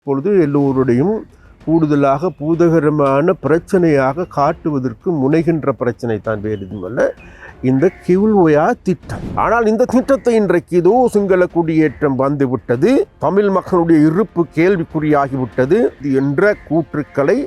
இப்பொழுது எல்லோருடையும் கூடுதலாக பூதகரமான பிரச்சனையாக காட்டுவதற்கு முனைகின்ற பிரச்சனை தான் வேறு எதுவுமல்ல இந்த கிவுல்வயா திட்டம். ஆனால் இந்த திட்டத்தை இன்றைக்கு இதோ சிங்கள குடியேற்றம் வந்துவிட்டது, தமிழ் மக்களுடைய இருப்பு கேள்விக்குறியாகிவிட்டது என்ற கூற்றுக்களை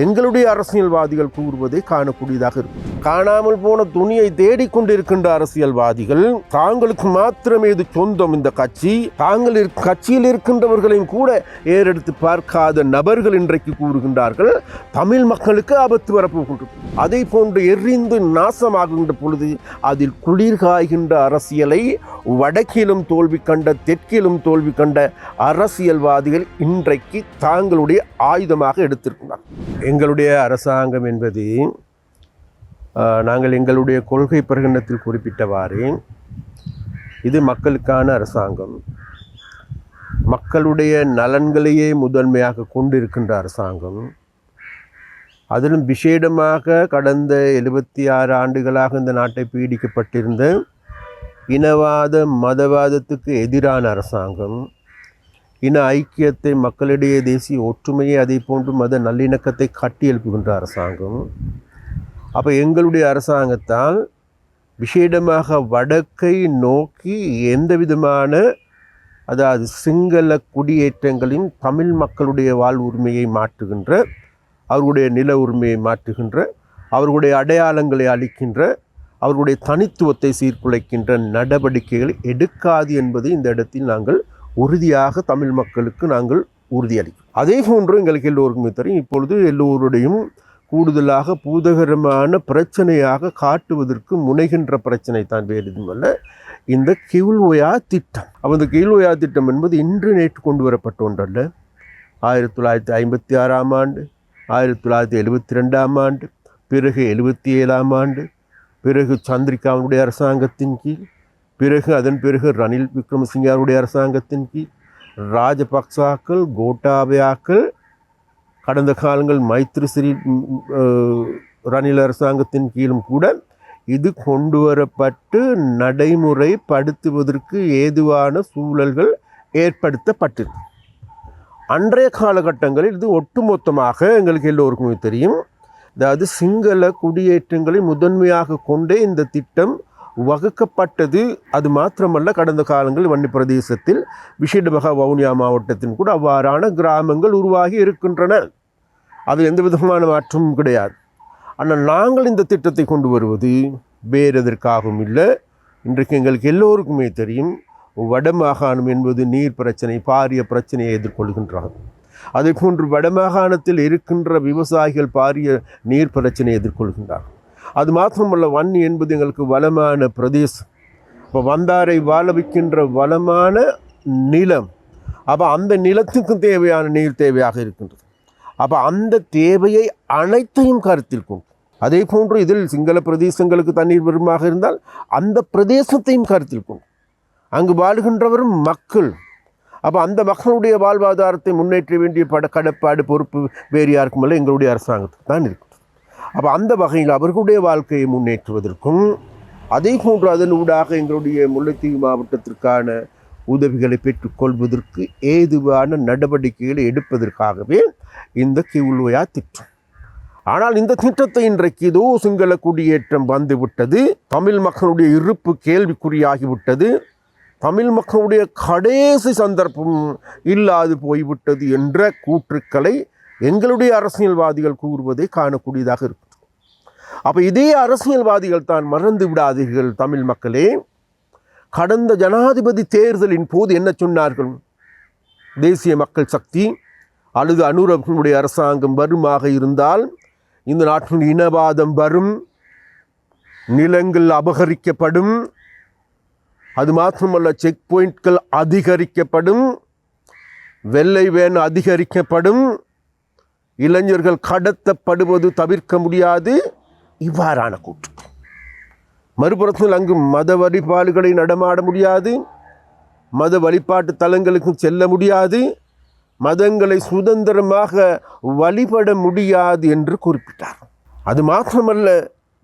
எங்களுடைய அரசியல்வாதிகள் கூறுவதை காணக்கூடியதாக இருக்கும். காணாமல் போன துணியை தேடிக்கொண்டிருக்கின்ற அரசியல்வாதிகள் தாங்களுக்கு மாத்திரமே இது சொந்தம் இந்த கட்சி, தாங்கள் கட்சியில் இருக்கின்றவர்களையும் கூட ஏறெடுத்து பார்க்காத நபர்கள் இன்றைக்கு கூறுகின்றார்கள் தமிழ் மக்களுக்கு ஆபத்து வரப்போகின்றது. அதை போன்று எரிந்து நாசமாகின்ற பொழுது அதில் குளிர்காய்கின்ற அரசியலை வடக்கிலும் தோல்வி கண்ட தெற்கிலும் தோல்வி கண்ட அரசியல்வாதிகள் இன்றைக்கு தாங்களுடைய ஆயுதமாக எடுத்திருக்கிறார். எங்களுடைய அரசாங்கம் என்பது நாங்கள் எங்களுடைய கொள்கை பிரகடனத்தில் குறிப்பிட்டவாறு இது மக்களுக்கான அரசாங்கம், மக்களுடைய நலன்களையே முதன்மையாக கொண்டிருக்கின்ற அரசாங்கம். அதிலும் விசேடமாக கடந்த 76 ஆண்டுகளாக இந்த நாட்டை பீடிக்கப்பட்டிருந்த இனவாத மதவாதத்துக்கு எதிரான அரசாங்கம், இன ஐக்கியத்தை மக்களிடையே தேசிய ஒற்றுமையை அதை போன்று மத நல்லிணக்கத்தை கட்டி எழுப்புகின்ற அரசாங்கம். அப்போ எங்களுடைய அரசாங்கத்தால் விசேடமாக வடக்கை நோக்கி எந்த விதமான அதாவது சிங்கள குடியேற்றங்களையும் தமிழ் மக்களுடைய வாழ்வுரிமையை மாற்றுகின்ற, அவர்களுடைய நில உரிமையை மாற்றுகின்ற, அவர்களுடைய அடையாளங்களை அளிக்கின்ற, அவர்களுடைய தனித்துவத்தை சீர்குலைக்கின்ற நடவடிக்கைகளை எடுக்காது என்பதை இந்த இடத்தில் நாங்கள் உறுதியாக தமிழ் மக்களுக்கு நாங்கள் உறுதியளிக்கும். அதே போன்று எங்களுக்கு எல்லோருக்குமே தெரியும், இப்பொழுது எல்லோருடையும் கூடுதலாக பூதகரமான பிரச்சனையாக காட்டுவதற்கு முனைகின்ற பிரச்சனை தான் வேறு எதுவுமல்ல இந்த கிவுல்வயா திட்டம். அப்போ இந்த கிவுல்வயா திட்டம் என்பது இன்று நேற்று கொண்டு வரப்பட்ட ஒன்றல்ல. 1956 ஆண்டு, 1972 ஆண்டு, பிறகு 77 ஆண்டு, பிறகு சந்திரிகாவுடைய அரசாங்கத்தின் கீழ், பிறகு அதன் பிறகு ரணில் விக்ரமசிங்கருடைய அரசாங்கத்தின் கீழ், ராஜபக்சாக்கள் கோட்டாபயாக்கள், கடந்த காலங்கள் மைத்ரிசிறி ரணில் அரசாங்கத்தின் கீழும் கூட இது கொண்டு வரப்பட்டு நடைமுறைப்படுத்துவதற்கு ஏதுவான சூழல்கள் ஏற்படுத்தப்பட்டது. அன்றைய காலகட்டங்களில் இது ஒட்டுமொத்தமாக எங்களுக்கு எல்லோருக்குமே தெரியும், அதாவது சிங்கள குடியேற்றங்களை முதன்மையாக கொண்டே இந்த திட்டம் வகுக்கப்பட்டது. அது மாத்திரமல்ல, கடந்த காலங்கள் வன்னி பிரதேசத்தில் விசேடமாக வவுனியா மாவட்டத்தின் கூட அவ்வாறான கிராமங்கள் உருவாகி இருக்கின்றன. அது எந்த விதமான மாற்றமும் கிடையாது. ஆனால் நாங்கள் இந்த திட்டத்தை கொண்டு வருவது வேறு எதற்காகவும் இல்லை. இன்றைக்கு எங்களுக்கு எல்லோருக்குமே தெரியும், வடமாகாணம் என்பது நீர் பிரச்சனை, பாரிய பிரச்சனையை எதிர்கொள்கின்றார்கள். அதே போன்று வடமாகாணத்தில் இருக்கின்ற விவசாயிகள் பாரிய நீர் பிரச்சனையை எதிர்கொள்கின்றார்கள். அது மாத்திரமல்ல, வன்னி என்பது எங்களுக்கு வளமான பிரதேசம். இப்போ வந்தாரை வாழ வைக்கின்ற வளமான நிலம். அப்போ அந்த நிலத்துக்கும் தேவையான நீர் தேவையாக இருக்கின்றது. அப்போ அந்த தேவையை அனைத்தையும் கருத்தில் கொண்டு, அதே போன்று இதில் சிங்கள பிரதேசங்களுக்கு தண்ணீர் வருமாக இருந்தால் அந்த பிரதேசத்தையும் கருத்தில் கொண்டு அங்கு வாழ்கின்றவரும் மக்கள். அப்போ அந்த மக்களுடைய வாழ்வாதாரத்தை முன்னேற்ற வேண்டிய கடப்பாடு பொறுப்பு வேறு யாருக்குமல்ல, எங்களுடைய அரசாங்கத்துக்கு தான் இருக்கும். அப்போ அந்த வகையில் அவர்களுடைய வாழ்க்கையை முன்னேற்றுவதற்கும், அதே போன்று அதன் ஊடாக எங்களுடைய முல்லைத்தீவு மாவட்டத்திற்கான உதவிகளை பெற்றுக்கொள்வதற்கு ஏதுவான நடவடிக்கைகளை எடுப்பதற்காகவே இந்த கிவுல்வயா திட்டம். ஆனால் இந்த திட்டத்தை இன்றைக்கு இதோ சிங்கள குடியேற்றம் வந்துவிட்டது, தமிழ் மக்களுடைய இருப்பு கேள்விக்குறியாகிவிட்டது, தமிழ் மக்களுடைய கடைசி சந்தர்ப்பம் இல்லாது போய்விட்டது என்ற கூற்றுக்களை எங்களுடைய அரசியல்வாதிகள் கூறுவதை காணக்கூடியதாக இருக்கும். அப்போ இதே அரசியல்வாதிகள் தான் மறந்து விடாதீர்கள் தமிழ் மக்களே. கடந்த ஜனாதிபதி தேர்தலின் போது என்ன சொன்னார்கள்? தேசிய மக்கள் சக்தி அல்லது அனுரவனுடைய அரசாங்கம் வருமாக இருந்தால் இந்த நாட்டில் இனவாதம் வரும், நிலங்கள் அபகரிக்கப்படும், அது மாத்திரமல்ல செக் பாயிண்ட்கள் அதிகரிக்கப்படும், வெள்ளை வேன் அதிகரிக்கப்படும், இளைஞர்கள் கடத்தப்படுவது தவிர்க்க முடியாது, இவ்வாறான கூற்று. மறுபுறத்தில் அங்கு மத வழிபாடுகளை நடமாட முடியாது, மத வழிபாட்டு தலங்களுக்கு செல்ல முடியாது, மதங்களை சுதந்திரமாக வழிபட முடியாது என்று குறிப்பிட்டார். அது மாத்திரமல்ல,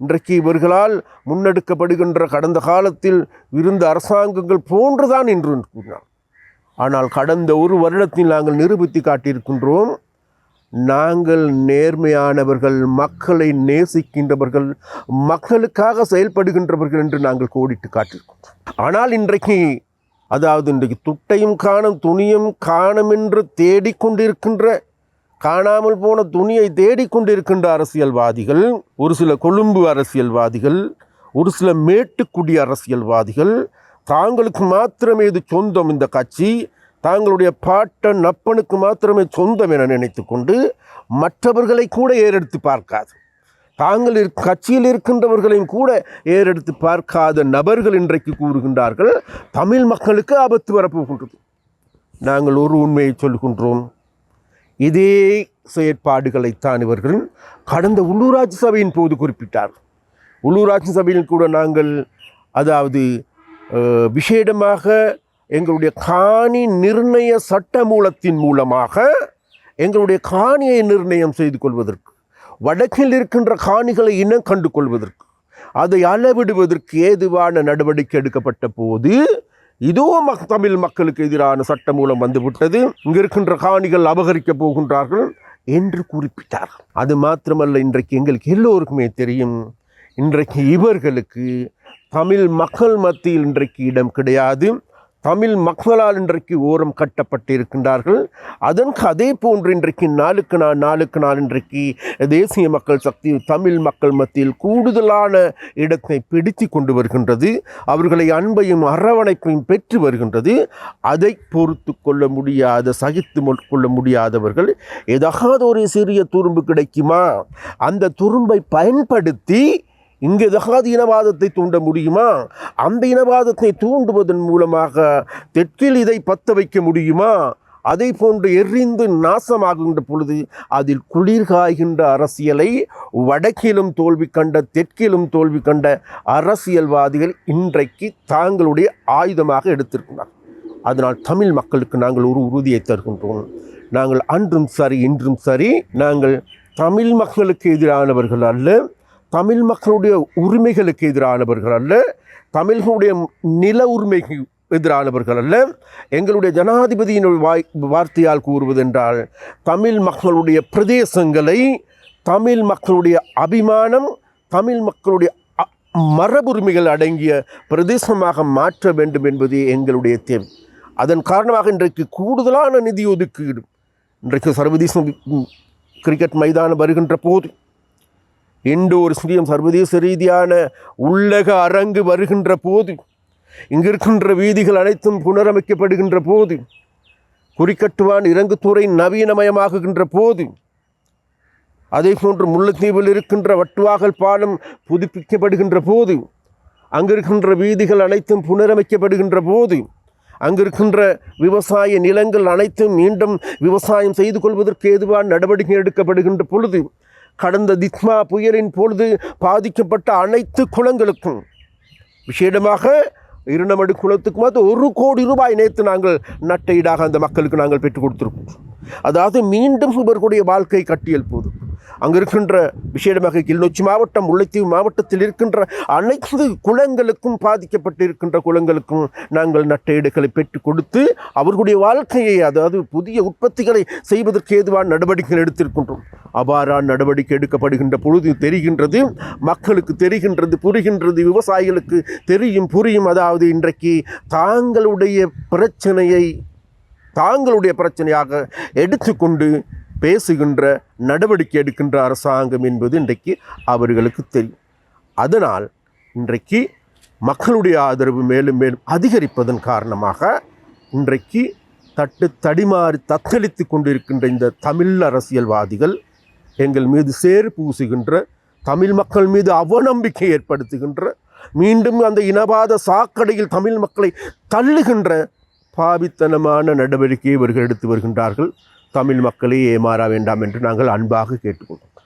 இன்றைக்கு இவர்களால் முன்னெடுக்கப்படுகின்ற கடந்த காலத்தில் இருந்த அரசாங்கங்கள் போன்றுதான் என்று கூறினார். ஆனால் கடந்த ஒரு வருடத்தில் நாங்கள் நிரூபித்து காட்டியிருக்கின்றோம், நாங்கள் நேர்மையானவர்கள், மக்களை நேசிக்கின்றவர்கள், மக்களுக்காக செயல்படுகின்றவர்கள் என்று நாங்கள் கோடிட்டு காட்டியிருக்கின்றோம். ஆனால் இன்றைக்கு இன்றைக்கு துட்டையும் காணும் துணியும் காணும் என்று தேடிக்கொண்டிருக்கின்ற, காணாமல் போன துணியை தேடிக்கொண்டிருக்கின்ற அரசியல்வாதிகள், ஒரு சில கொழும்பு அரசியல்வாதிகள், ஒரு சில மேட்டுக்குடி அரசியல்வாதிகள், தாங்களுக்கு மாத்திரமே இது சொந்தம், இந்த கட்சி தாங்களுடைய பாட்டன் அப்பனுக்கு மாத்திரமே சொந்தம் என நினைத்து கொண்டு மற்றவர்களை கூட ஏறெடுத்து பார்க்காது, தாங்கள் கட்சியில் இருக்கின்றவர்களையும் கூட ஏறெடுத்து பார்க்காத நபர்கள் இன்றைக்கு கூறுகின்றார்கள் தமிழ் மக்களுக்கு ஆபத்து வரப்போகின்றது. நாங்கள் ஒரு உண்மையை சொல்கின்றோம், இதே செயற்பாடுகளைத்தான் இவர்கள் கடந்த உள்ளூராட்சி சபையின் போது குறிப்பிட்டார். உள்ளூராட்சி சபையில் கூட நாங்கள் விசேடமாக எங்களுடைய காணி நிர்ணய சட்ட மூலத்தின் மூலமாக எங்களுடைய காணியை நிர்ணயம் செய்து கொள்வதற்கு, வடக்கில் இருக்கின்ற காணிகளை இனம் கண்டு கொள்வதற்கு, அதை அளவிடுவதற்கு ஏதுவான நடவடிக்கை எடுக்கப்பட்ட போது இதோ தமிழ் மக்களுக்கு எதிரான சட்ட மூலம் வந்துவிட்டது, இங்கு இருக்கின்ற காணிகள் அபகரிக்கப் போகின்றார்கள் என்று குறிப்பிட்டார். அது மாத்திரமல்ல, இன்றைக்கு எங்களுக்கு எல்லோருக்குமே தெரியும், இன்றைக்கு இவர்களுக்கு தமிழ் மக்கள் மத்தியில் இன்றைக்கு இடம் கிடையாது. தமிழ் மக்களால் இன்றைக்கு ஓரம் கட்டப்பட்டிருக்கின்றார்கள். அதற்கு அதே போன்று இன்றைக்கு நாளுக்கு நாள் இன்றைக்கு தேசிய மக்கள் சக்தி தமிழ் மக்கள் மத்தியில் கூடுதலான இடத்தை பிடித்து கொண்டு வருகின்றது. அவர்களை அன்பையும் அரவணைப்பையும் பெற்று வருகின்றது. அதை பொறுத்து கொள்ள முடியாத, சகித்து கொள்ள முடியாதவர்கள் ஏதாவது ஒரு சிறிய துரும்பு கிடைக்குமா, அந்த துரும்பை பயன்படுத்தி இங்கு ஏதாவது இனவாதத்தை தூண்ட முடியுமா, அந்த இனவாதத்தை தூண்டுவதன் மூலமாக தெற்கில் இதை பற்ற வைக்க முடியுமா, அதை போன்று எரிந்து நாசமாகின்ற பொழுது அதில் குளிர்காய்கின்ற அரசியலை வடக்கிலும் தோல்வி கண்ட, தெற்கிலும் தோல்வி கண்ட அரசியல்வாதிகள் இன்றைக்கு தாங்களுடைய ஆயுதமாக எடுத்திருக்கிறார். அதனால் தமிழ் மக்களுக்கு நாங்கள் ஒரு உறுதியை தருகின்றோம். நாங்கள் அன்றும் சரி இன்றும் சரி, நாங்கள் தமிழ் மக்களுக்கு எதிரானவர்கள் அல்ல, தமிழ் மக்களுடைய உரிமைகளுக்கு எதிரானவர்கள் அல்ல, தமிழ்களுடைய நில உரிமைக்கு எதிரானவர்கள் அல்ல. எங்களுடைய ஜனாதிபதியின் வார்த்தையால் கூறுவதென்றால், தமிழ் மக்களுடைய பிரதேசங்களை தமிழ் மக்களுடைய அபிமானம், தமிழ் மக்களுடைய மரபுரிமைகள் அடங்கிய பிரதேசமாக மாற்ற வேண்டும் என்பதே எங்களுடைய தேவை. அதன் காரணமாக இன்றைக்கு கூடுதலான நிதி ஒதுக்கீடு, இன்றைக்கு சர்வதேச கிரிக்கெட் மைதானம் வருகின்ற போது, இண்டோர் ஸ்டேடியம் சர்வதேச ரீதியான உள்ளக அரங்கு வருகின்ற போது, இங்கிருக்கின்ற வீதிகள் அனைத்தும் புனரமைக்கப்படுகின்ற போது, குறிக்கட்டுவான் இறங்குத்துறை நவீனமயமாகுகின்ற போது, அதே போன்று முல்லைத்தீவில் இருக்கின்ற வட்டுவாகல் பாலம் புதுப்பிக்கப்படுகின்ற போது, அங்கிருக்கின்ற வீதிகள் அனைத்தும் புனரமைக்கப்படுகின்ற போது, அங்கிருக்கின்ற விவசாய நிலங்கள் அனைத்தும் மீண்டும் விவசாயம் செய்து கொள்வதற்கு ஏதுவான நடவடிக்கை எடுக்கப்படுகின்ற பொழுது, கடந்த தித்மா புயலின் பொழுது பாதிக்கப்பட்ட அனைத்து குளங்களுக்கும், விசேடமாக இருநமடு குளத்துக்கு மாத்திரம் 1 கோடி ரூபாய் நேற்று நாங்கள் நட்டையீடாக அந்த மக்களுக்கு நாங்கள் பெற்றுக் கொடுத்திருக்கோம். அதாவது மீண்டும் இவர்களுடைய வாழ்க்கை கட்டியெழுப்புவது. அங்கே இருக்கின்ற விசேடமாக கிளிநொச்சி மாவட்டம், முல்லைத்தீவு மாவட்டத்தில் இருக்கின்ற அனைத்து குளங்களுக்கும், பாதிக்கப்பட்டிருக்கின்ற குளங்களுக்கும் நாங்கள் நட்டையீடுகளை பெற்றுக் கொடுத்து அவர்களுடைய வாழ்க்கையை, அதாவது புதிய உற்பத்திகளை செய்வதற்கு ஏதுவான நடவடிக்கைகள் எடுத்திருக்கின்றோம். அவ்வாறான நடவடிக்கை எடுக்கப்படுகின்ற பொழுது தெரிகின்றது, மக்களுக்கு தெரிகின்றது, புரிகின்றது, விவசாயிகளுக்கு தெரியும், புரியும். அதாவது இன்றைக்கு தாங்களுடைய பிரச்சனையாக எடுத்துக்கொண்டு பேசுகின்ற, நடவடிக்கை எடுக்கின்ற அரசாங்கம் என்பது இன்றைக்கு அவர்களுக்கு தெரியும். அதனால் இன்றைக்கு மக்களுடைய ஆதரவு மேலும் மேலும் அதிகரிப்பதன் காரணமாக இன்றைக்கு தடிமாறி தத்தளித்து கொண்டிருக்கின்ற இந்த தமிழ் அரசியல்வாதிகள் எங்கள் மீது சேறு பூசுகின்ற, தமிழ் மக்கள் மீது அவநம்பிக்கை ஏற்படுத்துகின்ற, மீண்டும் அந்த இனவாத சாக்கடையில் தமிழ் மக்களை தள்ளுகின்ற பாவித்தனமான நடவடிக்கையை இவர்கள் எடுத்து வருகின்றார்கள். தமிழ் மக்களே ஏமாற வேண்டாம் என்று நாங்கள் அன்பாக கேட்டுக்கொள்வோம்.